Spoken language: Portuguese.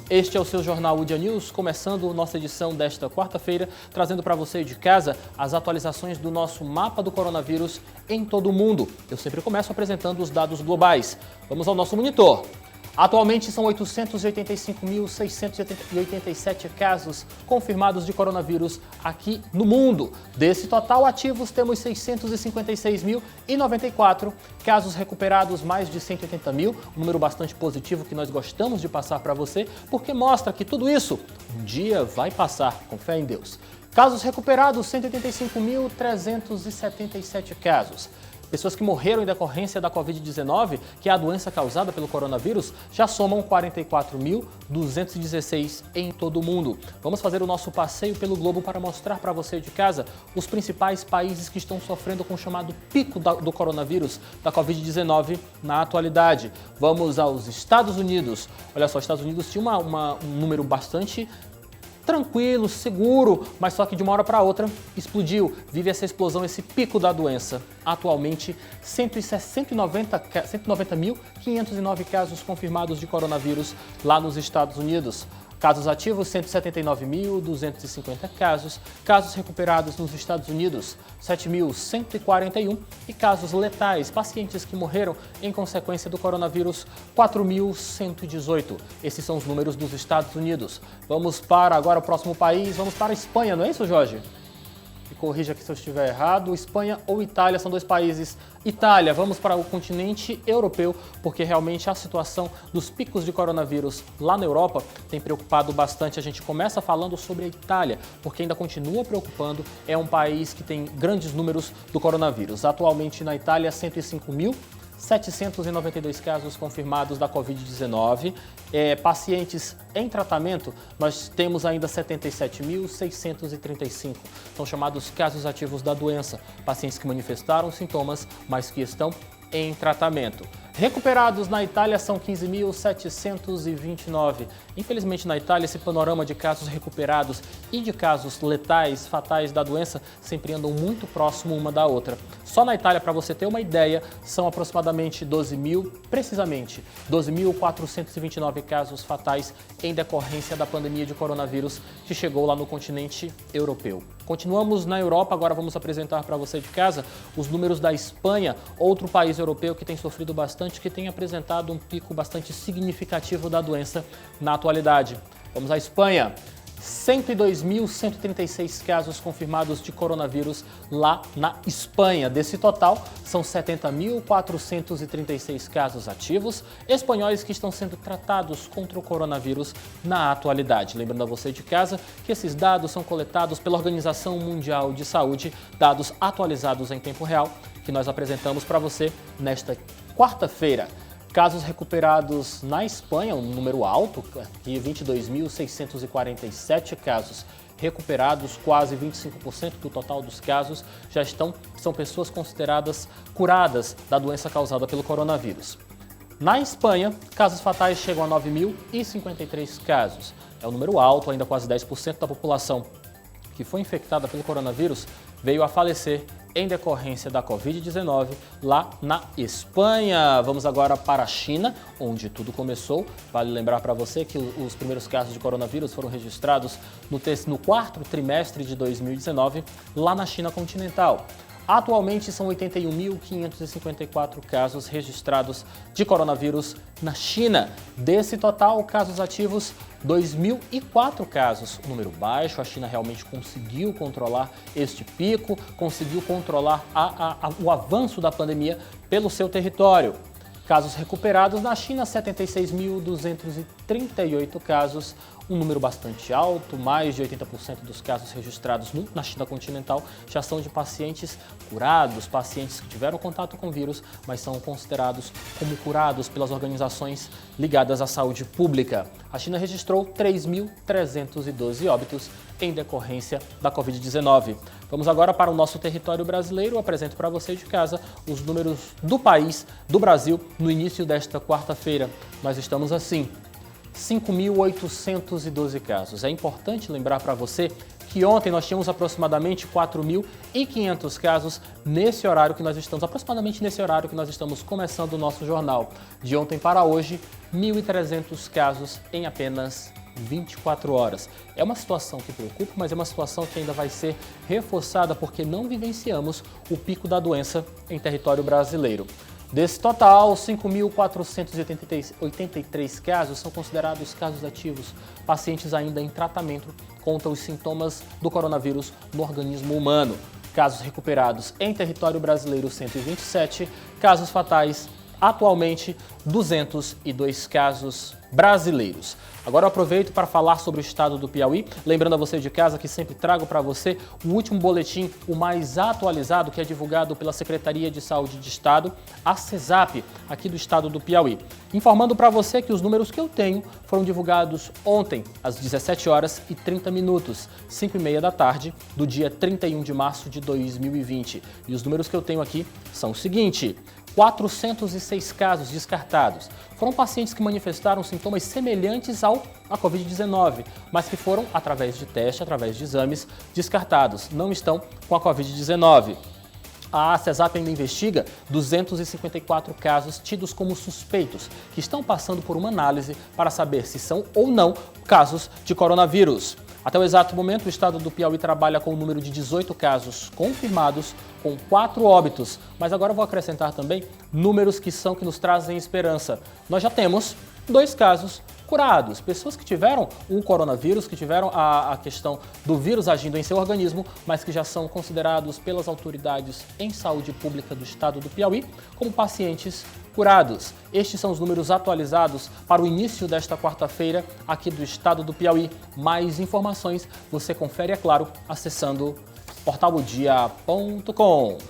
Este é o seu Jornal UDIA News, começando nossa edição desta quarta-feira, trazendo para você de casa as atualizações do nosso mapa do coronavírus em todo o mundo. Eu sempre começo apresentando os dados globais. Vamos ao nosso monitor. Atualmente são 885.687 casos confirmados de coronavírus aqui no mundo. Desse total ativos, temos 656.094 casos recuperados, mais de 180 mil, um número bastante positivo que nós gostamos de passar para você, porque mostra que tudo isso um dia vai passar, com fé em Deus. Casos recuperados, 185.377 casos. Pessoas que morreram em decorrência da Covid-19, que é a doença causada pelo coronavírus, já somam 44.216 em todo o mundo. Vamos fazer o nosso passeio pelo globo para mostrar para você de casa os principais países que estão sofrendo com o chamado pico do coronavírus, da Covid-19 na atualidade. Vamos aos Estados Unidos. Olha só, os Estados Unidos tinha um número bastante tranquilo, seguro, mas só que de uma hora para outra explodiu. Vive essa explosão, esse pico da doença. Atualmente, 190.509 casos confirmados de coronavírus lá nos Estados Unidos. Casos ativos, 179.250 casos. Casos recuperados nos Estados Unidos, 7.141. E casos letais, pacientes que morreram em consequência do coronavírus, 4.118. Esses são os números dos Estados Unidos. Vamos para agora o próximo país, vamos para a Espanha, não é isso, Jorge? Me corrija aqui se eu estiver errado. Espanha ou Itália são dois países. Itália, vamos para o continente europeu, porque realmente a situação dos picos de coronavírus lá na Europa tem preocupado bastante. A gente começa falando sobre a Itália, porque ainda continua preocupando. É um país que tem grandes números do coronavírus. Atualmente na Itália, 105.792 casos confirmados da Covid-19. Pacientes em tratamento, nós temos ainda 77.635. São chamados casos ativos da doença. Pacientes que manifestaram sintomas, mas que estão em tratamento. Recuperados na Itália são 15.729. Infelizmente, na Itália, esse panorama de casos recuperados e de casos letais, fatais da doença, sempre andam muito próximo uma da outra. Só na Itália, para você ter uma ideia, são aproximadamente 12.429 casos fatais em decorrência da pandemia de coronavírus que chegou lá no continente europeu. Continuamos na Europa, agora vamos apresentar para você de casa os números da Espanha, outro país europeu que tem sofrido bastante, que tem apresentado um pico bastante significativo da doença na atualidade. Vamos à Espanha. 102.136 casos confirmados de coronavírus lá na Espanha. Desse total, são 70.436 casos ativos espanhóis que estão sendo tratados contra o coronavírus na atualidade. Lembrando a você de casa que esses dados são coletados pela Organização Mundial de Saúde, dados atualizados em tempo real, que nós apresentamos para você nesta quarta-feira. Casos recuperados na Espanha, um número alto, 22.647 casos recuperados, quase 25% do total dos casos são pessoas consideradas curadas da doença causada pelo coronavírus. Na Espanha, casos fatais chegam a 9.053 casos. É um número alto, ainda quase 10% da população que foi infectada pelo coronavírus veio a falecer em decorrência da Covid-19 lá na Espanha. Vamos agora para a China, onde tudo começou. Vale lembrar para você que os primeiros casos de coronavírus foram registrados no quarto trimestre de 2019, lá na China continental. Atualmente são 81.554 casos registrados de coronavírus na China. Desse total, casos ativos, 2.004 casos. Um número baixo, a China realmente conseguiu controlar este pico, conseguiu controlar o avanço da pandemia pelo seu território. Casos recuperados na China, 76.238 casos, um número bastante alto, mais de 80% dos casos registrados na China continental já são de pacientes curados, pacientes que tiveram contato com o vírus, mas são considerados como curados pelas organizações ligadas à saúde pública. A China registrou 3.312 óbitos em decorrência da Covid-19. Vamos agora para o nosso território brasileiro. Eu apresento para você de casa os números do país, do Brasil, no início desta quarta-feira. Nós estamos assim, 5.812 casos. É importante lembrar para você que que ontem nós tínhamos aproximadamente 4.500 casos nesse horário que nós estamos, aproximadamente nesse horário que nós estamos começando o nosso jornal. De ontem para hoje, 1.300 casos em apenas 24 horas. É uma situação que preocupa, mas é uma situação que ainda vai ser reforçada porque não vivenciamos o pico da doença em território brasileiro. Desse total, 5.483 casos são considerados casos ativos, pacientes ainda em tratamento contra os sintomas do coronavírus no organismo humano. Casos recuperados em território brasileiro, 127, casos fatais, atualmente 202 casos brasileiros. Agora eu aproveito para falar sobre o estado do Piauí, lembrando a você de casa que sempre trago para você o último boletim, o mais atualizado, que é divulgado pela Secretaria de Saúde de Estado, a CESAP, aqui do estado do Piauí. Informando para você que os números que eu tenho foram divulgados ontem, às 17 horas e 30 minutos, 5h30 da tarde, do dia 31 de março de 2020. E os números que eu tenho aqui são o seguinte: 406 casos descartados. Foram pacientes que manifestaram sintomas semelhantes à Covid-19, mas que foram, através de teste, através de exames, descartados. Não estão com a Covid-19. A CESAP ainda investiga 254 casos tidos como suspeitos, que estão passando por uma análise para saber se são ou não casos de coronavírus. Até o exato momento, o estado do Piauí trabalha com o número de 18 casos confirmados, com 4 óbitos. Mas agora eu vou acrescentar também números que nos trazem esperança. Nós já temos 2 casos curados, pessoas que tiveram o coronavírus, que tiveram a questão do vírus agindo em seu organismo, mas que já são considerados pelas autoridades em saúde pública do estado do Piauí como pacientes curados. Estes são os números atualizados para o início desta quarta-feira aqui do estado do Piauí. Mais informações você confere, é claro, acessando portalodia.com.